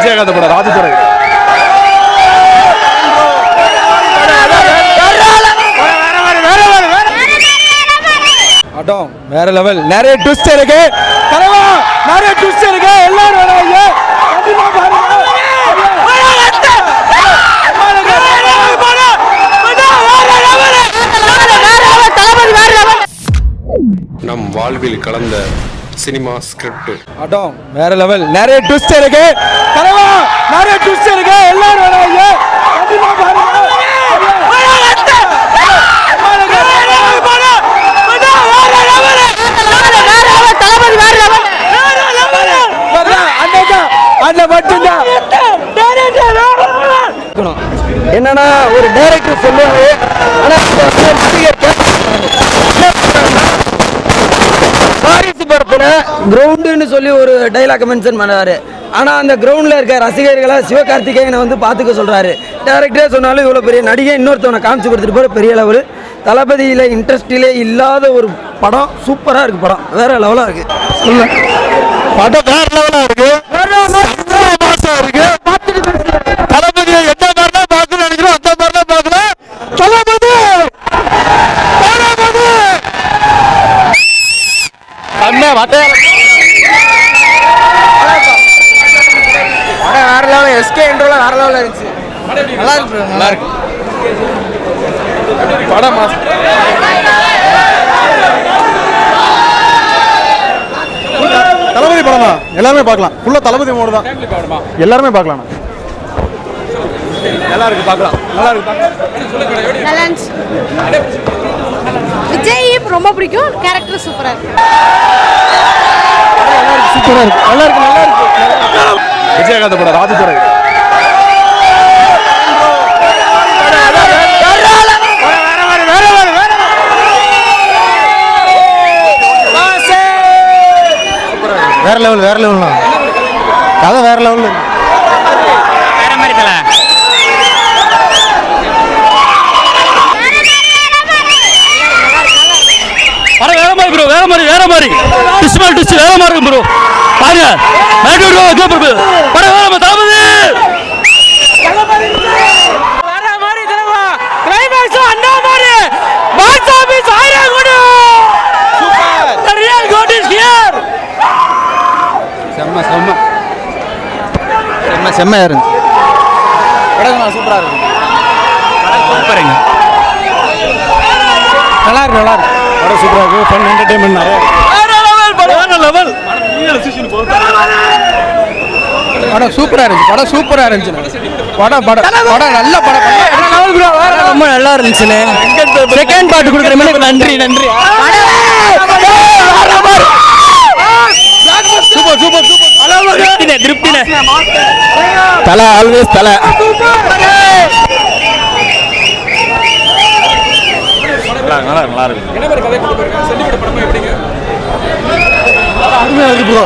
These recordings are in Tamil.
விஜயகாந்த் படம் ராஜதுரை. படம் வேற லெவல். நிறைய ட்விஸ்ட் இருக்கு. தலைவா நிறைய ட்விஸ்ட் இருக்கு. எல்லாரும் வராங்க. கண்டிப்பா பாருங்க. நம் வாழ்வில் கலந்த சினிமா ஸ்கிரிப்ட். படம் வேற லெவல். நிறைய ட்விஸ்ட் இருக்கு. தலைவா நிறைய ட்விஸ்ட் இருக்கு. எல்லாரும் வராங்க. கண்டிப்பா பாருங்க. என்னன்னா ஒரு டைரக்டர் சொல்லுவாரு, ஆனா படத்துல கிரவுண்டுன்னு சொல்லி ஒரு டைலாக் மென்ஷன் பண்ணுவாரு. ஆனா அந்த கிரவுண்ட்ல இருக்க ரசிகர்களை சிவகார்த்திகேயனை வந்து பாத்துக்க சொல்றாரு. டைரக்டரே சொன்னாலும் இவ்வளவு பெரிய நடிகை இன்னொருத்தவனை காமிச்சு கொடுத்துட்டு போற பெரிய லெவல். தளபதியில இன்ட்ரெஸ்டிலே இல்லாத ஒரு படம். சூப்பரா இருக்கு. படம் வேற லெவலா இருக்கு. படம் வேற லெவலா இருக்கு. தளபதியை எந்த மாதிரிலாம் பார்க்கணும்னு நினைக்கிறோம் அந்த மாதிரிலாம் பார்க்கலாம். தளபதி வேற லெவல். எஸ்கே இன்ட்ரோல வேற லெவல்ல இருந்துச்சு. நல்லா இருக்கு. நல்லா இருக்கு படம். தளபதி படம் தான். எல்லாமே பார்க்கலாம். ஃபுல்லா தளபதி மோடு தான். எல்லாருமே பார்க்கலாம். நல்லா இருக்கு. பார்க்கலாம். நல்லா இருக்கு. விஜய் ரொம்ப பிடிக்கும். கேரக்டர் சூப்பரா இருக்கு. சூப்பரா இருக்கு. நல்லா இருக்கு. நல்லா இருக்கு. விஜயகாந்த் படம் ராஜதுரை. வேற லெவல். வேற லெவல். கதை வேற லெவல். வேற மாதிரி தல. படம் வேற மாதிரி ப்ரோ. வேற மாதிரி. வேற மாதிரி. டிஸ்மல் டிஸ்ட் வேற மாதிரி இருக்கு ப்ரோ. பாருங்க. மேட் ப்ரோ கோ ப்ரோ. படம் வேற மாதிரி. தளபதி வேற மாதிரி. தலைவா கிளைமாக்ஸ் அண்ணா மாதிரி. பாக்ஸ் ஆபீஸ் 1000 கோடி. Super. The real god is here. செம்மையா இருந்துச்சு. படம் சூப்பரா இருக்கு. படம் சூப்பருங்க. நல்லா இருக்கு. நல்லா இருக்கு. படம் சூப்பரா இருக்கு. ஃபன் என்டர்டெயின்மென்ட் நிறைய. வேற லெவல். வேற லெவல். படம் சூப்பரா இருந்துச்சு. படம் சூப்பரா இருந்துச்சு. படம் நல்ல படம். ரொம்ப நல்லா இருந்துச்சுனே. செகண்ட் பார்ட் கொடுக்குற மாதிரி நன்றி. நன்றி. Super super super. திருப்தினே திருப்தினே. தலை ஆல்வேஸ் தலை. நல்லா நல்லா இருக்கு. என்ன மாதிரி கதை கொண்டு போறீங்க? சென்டிமென்ட் படமா எப்படிங்க? அருமையா இருக்கு ப்ரோ.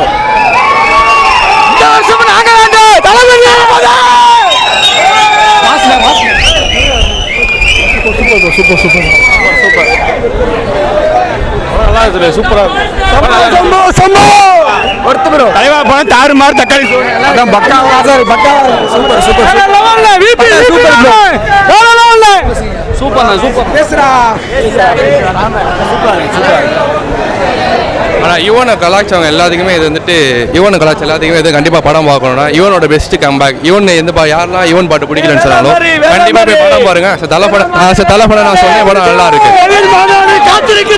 இந்த வருஷம் நாங்க வந்து தளபதி போதா. மாஸ்ல சூப்பர் சூப்பர் சூப்பர் சூப்பர். நல்லா இருக்கு. சூப்பரா இருக்கு. சம்போ சம்போ ஒருத்த ப்ரோ. தலைவா பணம் தாறு மாறு தக்காளி சோறு எல்லாம் பக்காவா இருக்கு. பக்காவா இருக்கு. Super super super. லெவல்ல விபி சூப்பர் ப்ரோ. லெவல்ல சூப்பர்ண்ணா. சூப்பர் பேசுறா. Super super. ஆனால் யுவனை கலாச்சாரம் எல்லாத்துக்குமே இது வந்துட்டு யுவனை கலாச்சாரம் எல்லாத்துக்குமே இது கண்டிப்பாக படம் பார்க்கணும்னா யுவனோட பெஸ்ட் கம்பேக். யுவன் எந்த யாரெல்லாம் யுவன் பாட்டு பிடிக்கலன்னு சொன்னாலும் கண்டிப்பாக போய் படம் பாருங்க. தலைப்படம் நான் சொன்னேன். படம் நல்லா இருக்கு.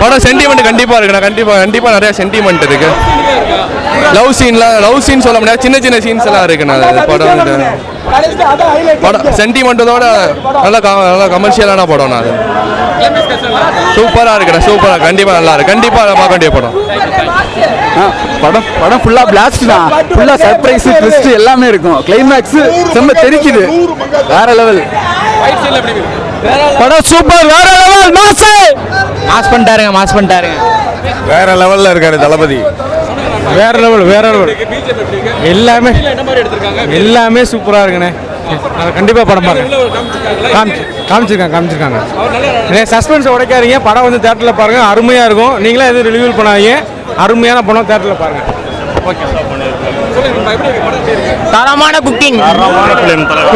படம் சென்டிமெண்ட் கண்டிப்பாக இருக்குண்ணா. கண்டிப்பாக நிறைய சென்டிமெண்ட் இருக்கு. லவ் சீன் சொல்ல முடியாது. சின்ன சின்ன சீன்ஸ் எல்லாம் இருக்குண்ணா. படம் சென்டிமெண்ட்டோட நல்லா கமர்ஷியலான படம். அது சூப்பராக இருக்குண்ணா. சூப்பராக கண்டிப்பாக நல்லா இருக்கு. கண்டிப்பாக பார்க்க வேண்டிய படம். படம் ஃபுல்லா பிளாஸ்ட் தான். ஃபுல்லா சர்ப்ரைஸ் ட்விஸ்ட் எல்லாமே இருக்கும். கிளைமாக்ஸ் செம்ம தெரிக்குது. வேற லெவல். படம் சூப்பர். வேற லெவல். மாஸ் பண்ணிட்டாருங்க. வேற லெவல்ல இருக்காரு தளபதி. வேற லெவல். எல்லாமே சூப்பரா இருக்குண்ணே. கண்டிப்பா படம் பாருங்க. காமிச்சிருக்காங்க. சஸ்பென்ஸ் உடைக்காதீங்க. படம் வந்து தியேட்டர்ல பாருங்க. அருமையா இருக்கும். நீங்களே எதுவும் ரிவ்யூ பண்ணாதீங்க. அருமையான படம் தியேட்டர்ல பாருங்க. ஓகே. தரமான குக்கிங்.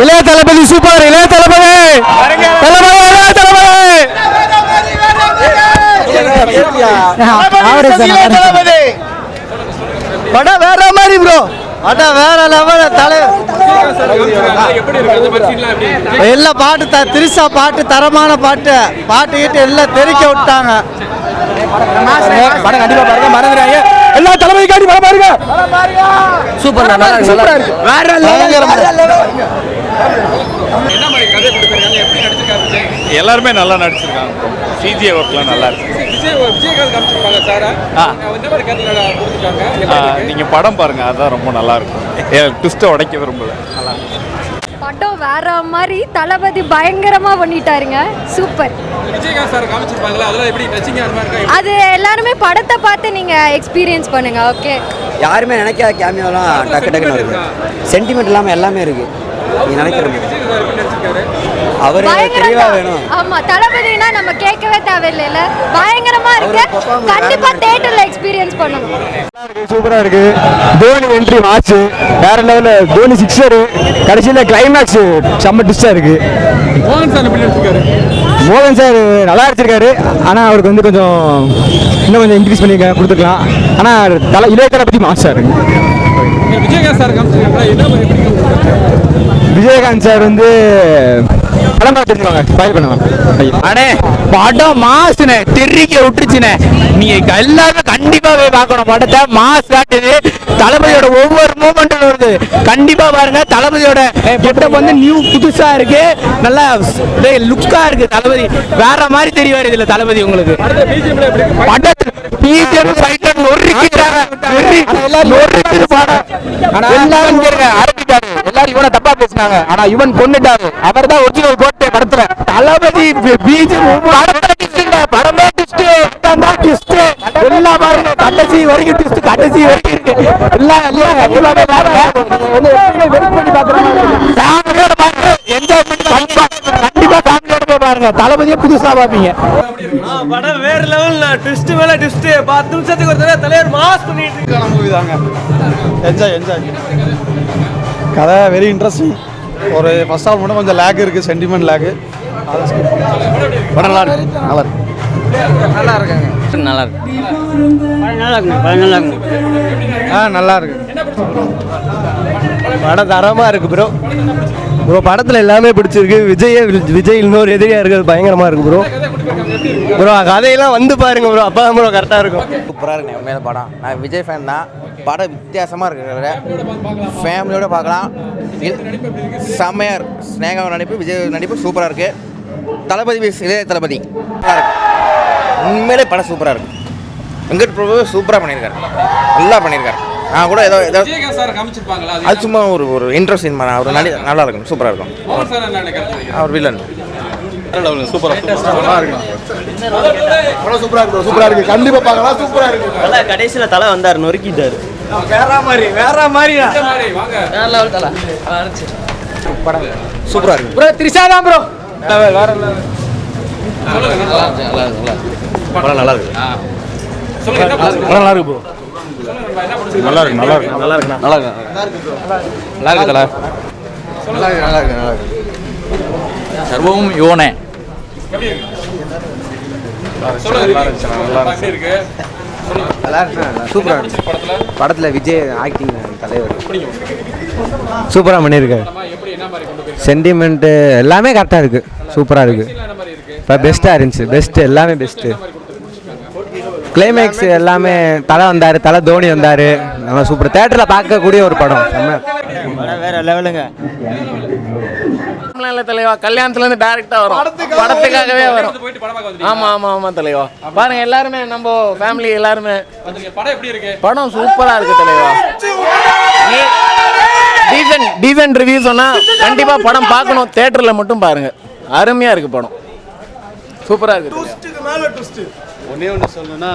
இளைய தளபதி சூப்பர். இளைய தளபதி படம் வேற மாதிரி ப்ரோ. அதான் வேற லெவல் எல்லா பாட்டு திருசா பாட்டு தரமான பாட்டு கிட்ட எல்லாம் தெரிக்க விட்டாங்க. படம் கண்டிப்பா பாருங்க, மறந்துடாங்க. எல்லா தளபதி காட்டி படம் பாருங்க. சூப்பர் வேற எல்லாருமே நல்லா நடிச்சிருக்காங்க. சிஜிஏ ஒர்க்லாம் நல்லா இருக்கு. நீங்க படம் பாருங்க, அதான் ரொம்ப நல்லா இருக்கும். ட்விஸ்ட்டை உடைக்க விரும்பல. நல்லா படம் வேற மாதிரி, தளபதி பயங்கரமா பண்ணிட்டாருங்க. சூப்பர். அது எல்லாருமே படத்தை பார்த்து நீங்க எக்ஸ்பீரியன்ஸ் பண்ணுங்க. ஓகே, யாருமே நினைக்காத கேமியோலாம் டக்கு டக்குன்னு இருக்கு. சென்டிமெண்ட் இல்லாமல் எல்லாமே இருக்கு. நீ நினைக்கிறீங்க அவரு தெளிவா வேணும். ஆமா, தளபதினா நம்ம கேட்கவே தேவையில்லைல. பயங்கரமா இருக்கு. கண்டிப்பா தியேட்டர்ல எக்ஸ்பீரியன்ஸ் பண்ணணும். சூப்பரா இருக்கு. தோனி என்ட்ரி மாச்சு வேற லெவல்ல. தோனி சிக்ஸர், கடைசியில கிளைமேக்ஸ் செம்ம ட்விஸ்டா இருக்கு. மோகன் சார் நல்லா அடிச்சிருக்காரு. ஆனா அவருக்கு வந்து இன்னும் கொஞ்சம் இன்க்ரீஸ் பண்ணி கொடுத்துக்கலாம். ஆனா இளைய தளபதி மாசா இருக்கு. விஜயகாந்த் சார் வந்து படம் தெரிஞ்சுவாங்க, ஸ்பாயில் பண்ணுவாங்க. அண்ணே படம் மாசுனே, தெரிக்க விட்டுச்சுனே. நீங்க எல்லாரும் கண்டிப்பா போய் பார்க்கணும் படத்தை. மாஸ் காட்டுது. தளபதியோட ஒவ்வொரு மூமெண்ட்டும் வருது. கண்டிப்பா பாருங்க. தளபதியோட கெட்டப் வந்து நியூ புதுசா இருக்கு. நல்லா லுக்கா இருக்கு. தளபதி வேற மாதிரி தெரிவாரு இதுல. தளபதி உங்களுக்கு படத்துல பிஜிஎம் ஃபைட்டர் எல்லாரும் இவனை தப்பா பேசினாங்க. ஆனா இவன் கொண்டுட்டாரு. அவர் தான் ஒரிஜினல் கோட்டை படத்துல. தளபதி படமே ட்விஸ்ட், எல்லாம் பாருங்க. கடைசி வரைக்கும் ட்விஸ்ட், கடைசி வரைக்கும் இருக்கு. எல்லாம் எல்லாமே பாருங்க. வெயிட் பண்ணி பாக்குறாங்க. ஃபேமிலியோட பாருங்க, என்ஜாய் பண்ணி கண்டிப்பா ஃபேமிலியோட போய் பாருங்க. தளபதியை புதுசா பாப்பீங்க. படம் வேற லெவல்ல. ட்விஸ்ட் மேல ட்விஸ்ட். 10 நிமிஷத்துக்கு ஒரு தடவை தலைவர் மாஸ் பண்ணிட்டு இருக்கான மூவி தாங்க. என்ஜாய். கதை வெரி இன்ட்ரெஸ்டிங். ஒரு ஃபர்ஸ்ட் ஹாஃப் மட்டும் கொஞ்சம் லேக் இருக்குது, சென்டிமெண்ட் லேக்கு. படம் நல்லா இருக்கு. நல்லா இருக்காங்க. நல்லா இருக்கு. நல்லா இருக்கு. படம் தரமா இருக்கு ப்ரோ. படத்துல எல்லாமே பிடிச்சிருக்கு. விஜய் இன்னொரு எதிரியா இருக்கிறது பயங்கரமா இருக்கு ப்ரோ. கதையெல்லாம் வந்து பாருங்க ப்ரோ. அப்பதான் ப்ரோ கரெக்டா இருக்கும். சூப்பராக இருக்குண்ணே. உண்மையில படம் நான் விஜய் ஃபேன் தான். படம் வித்தியாசமாக இருக்கிற ஃபேமிலியோடு பார்க்கலாம். செம்மையாக இருக்கு. ஸ்னேகா நடிப்பு, விஜய் நடிப்பு சூப்பராக இருக்குது. தளபதி இளைய தளபதி நல்லா இருக்கு. உண்மையிலே படம் சூப்பராக இருக்குது. வெங்கட் பிரபு சூப்பராக பண்ணியிருக்காரு. நல்லா பண்ணியிருக்காரு. நான் கூட ஏதோ அது சும்மா ஒரு இன்ட்ரெஸ்ட் அவர் நல்லா இருக்கும். சூப்பராக இருக்கும். அவர் வில்லன் சூப்பரா இருக்கு. கண்டிப்பா பார்க்கலாம். சூப்பரா இருக்கு. கடைசியில தலை வந்தார், நொறுக்கிட்டாரு. வேற மாதிரி சூப்பராக இருக்கு. ப்ரோ திரிஷா தான் ப்ரோ. வேற படம் நல்லா இருக்கு. நல்லா இருக்கு ப்ரோ. நல்லா இருக்கு. சர்வம் யோனே. சூப்பரா படத்துல விஜய் ஆக்டிங் தலைவர் சூப்பரா பண்ணியிருக்காரு. சென்டிமெண்ட் எல்லாமே கரெக்டா இருக்கு. சூப்பரா இருக்கு. இப்போ பெஸ்ட்டாக இருந்துச்சு. பெஸ்ட்டு எல்லாமே பெஸ்ட்டு. கிளைமேக்ஸ் எல்லாமே தலை வந்தார், தலை தோனி வந்தார். நம்ம சூப்பர் தேட்டரில் பார்க்கக்கூடிய ஒரு படம். வேற லெவலுங்க. தலைவா கல்யாணத்துலேருந்து டேரெக்டாக வரும். படத்துக்காகவே வரும். ஆமாம் தலைவா. பாருங்க எல்லாருமே நம்ம ஃபேமிலி எல்லாருமே. படம் சூப்பராக இருக்கு தலைவா. டீசன்ட் ரிவ்யூ சொன்னால் கண்டிப்பாக படம் பார்க்கணும். தேட்டரில் மட்டும் பாருங்க. அருமையாக இருக்கு படம். சூப்பராக இருக்கு. ஒன்றே சொல்லணும்னா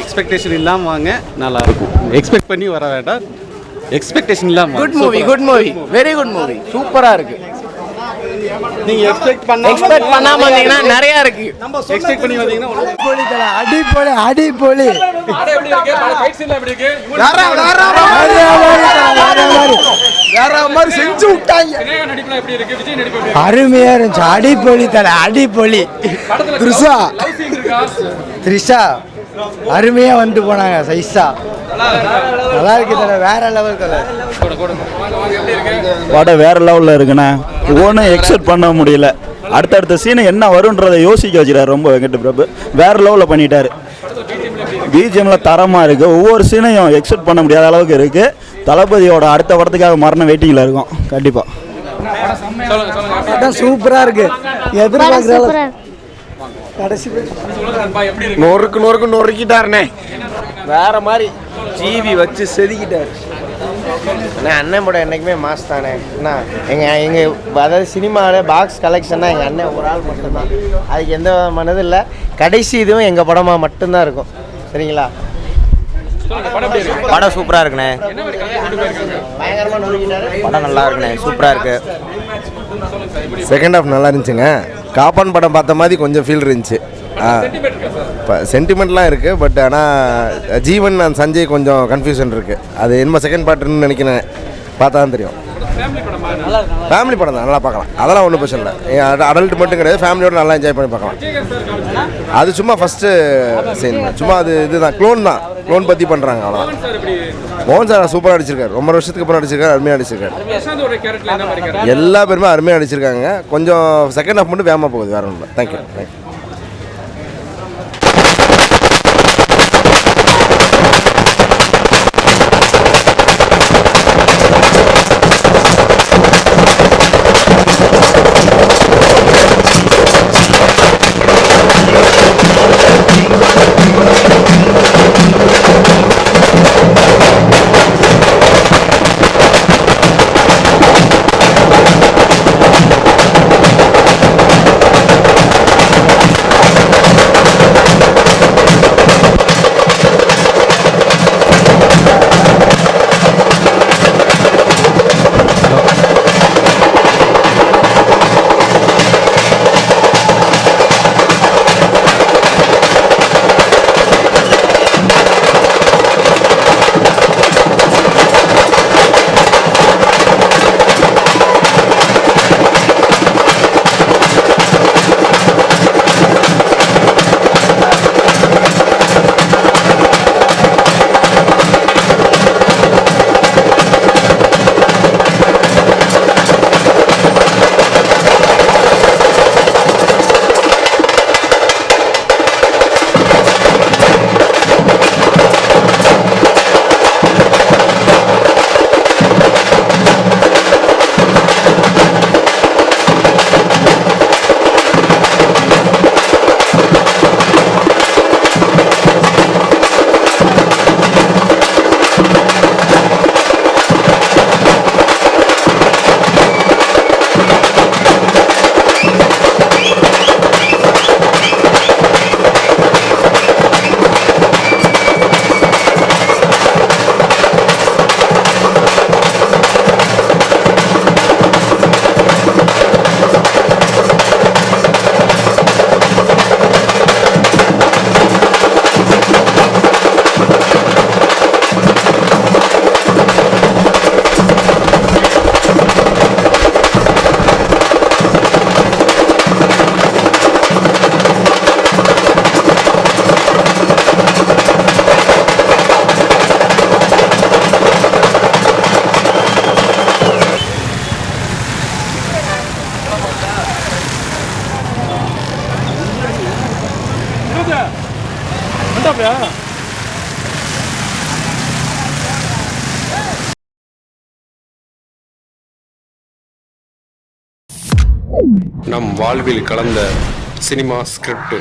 எக்ஸ்பெக்டேஷன் இல்லாமல் வாங்க, நல்லா இருக்கும். எக்ஸ்பெக்ட் பண்ணி வர வேண்டாம், எக்ஸ்பெக்டேஷன் இல்லாமல். Good movie very good movie. சூப்பராக இருக்கு. நீங்க எக்ஸ்பெக்ட் பண்ணாம வந்தீங்கன்னா நிறைய இருக்கு. எக்ஸ்பெக்ட் பண்ணி வந்தீங்கன்னா அடிப்பொலி அடிப்பொலி வேற மாதிரி செஞ்சு விட்டாங்க. அருமையா இருந்துச்சு. அடிப்பொலி தலை அடிப்பொலி. த்ரிஷா அருமையா வந்து போனாங்க. சைஸா நல்லா இருக்கு தலை. வேற லெவல் தலை. படம் வேற லெவலில் இருக்குண்ணே. ஒன்றும் எக்ஸ்பெக்ட் பண்ண முடியல. அடுத்தடுத்த சீனை என்ன வரும்ன்றதை யோசிக்க வச்சுட்டாரு ரொம்ப வெங்கட் பிரபு. வேற லெவலில் பண்ணிட்டாரு. பிஜிஎம்ல தரமாக இருக்குது. ஒவ்வொரு சீனையும் எக்ஸ்பெக்ட் பண்ண முடியாத அளவுக்கு இருக்குது. தளபதியோட அடுத்த படத்துக்காக மரண வெயிட்டிங்கில் இருக்கும் கண்டிப்பாக. சூப்பராக இருக்கு. எதிர்பார்க்குற கடைசி நொறுக்கு நொறுக்கிட்டாருண்ணே. வேற மாதிரி ஜிவி வச்சு செதுக்கிட்டாரு. அண்ணா அண்ணன் படம் என்றைக்குமே மாஸ் தானே அண்ணா. எங்கள் அதாவது சினிமாவில் பாக்ஸ் கலெக்ஷன்னா எங்கள் அண்ணன் ஒரு ஆள் மட்டும்தான். அதுக்கு எந்த மனதும் இல்லை. கடைசி இதுவும் எங்கள் படமாக மட்டும்தான் இருக்கும். சரிங்களா? படம் சூப்பராக இருக்குண்ணே. பயங்கரமாக நொறுக்கிட்டாரு. படம் நல்லா இருக்குண்ணே. சூப்பராக இருக்கு. செகண்ட் ஹாஃப் நல்லா இருந்துச்சுங்க. காப்பான் படம் பார்த்த மாதிரி கொஞ்சம் ஃபீல் இருந்துச்சு. சென்டிமெண்ட்லாம் இருக்குது. பட் ஆனால் ஜீவன் அண்ட் சஞ்சய் கொஞ்சம் கன்ஃபியூஷன் இருக்குது. அது என்ன செகண்ட் பார்ட்டுன்னு நினைக்கிறேன். பார்த்தா தான் தெரியும். ஃபேமிலி படம் தான், நல்லா பார்க்கலாம். அதெல்லாம் ஒன்றும் பிரச்சனை இல்லை. அடல்ட் மட்டும் கிடையாது, ஃபேமிலியோட நல்லா என்ஜாய் பண்ணி பார்க்கலாம். அது சும்மா ஃபஸ்ட்டு சீன், சும்மா அது இதுதான், க்ளோன் தான். க்ளோன் பற்றி பண்ணுறாங்க அவ்வளோதான். மோகன் சார் சூப்பராக அடிச்சிருக்காரு. ரொம்ப வருஷத்துக்கு அப்புறம் அடிச்சிருக்காரு. அருமையாக அடிச்சிருக்காரு. எல்லா பேருமே அருமையாக அடிச்சிருக்காங்க. கொஞ்சம் செகண்ட் ஹாஃப் மட்டும் வேகமாக போகுது. வேறு ஒன்றும் இல்லை. தேங்க்யூ. நம் வாழ்வில் கலந்த சினிமா ஸ்கிரிப்ட்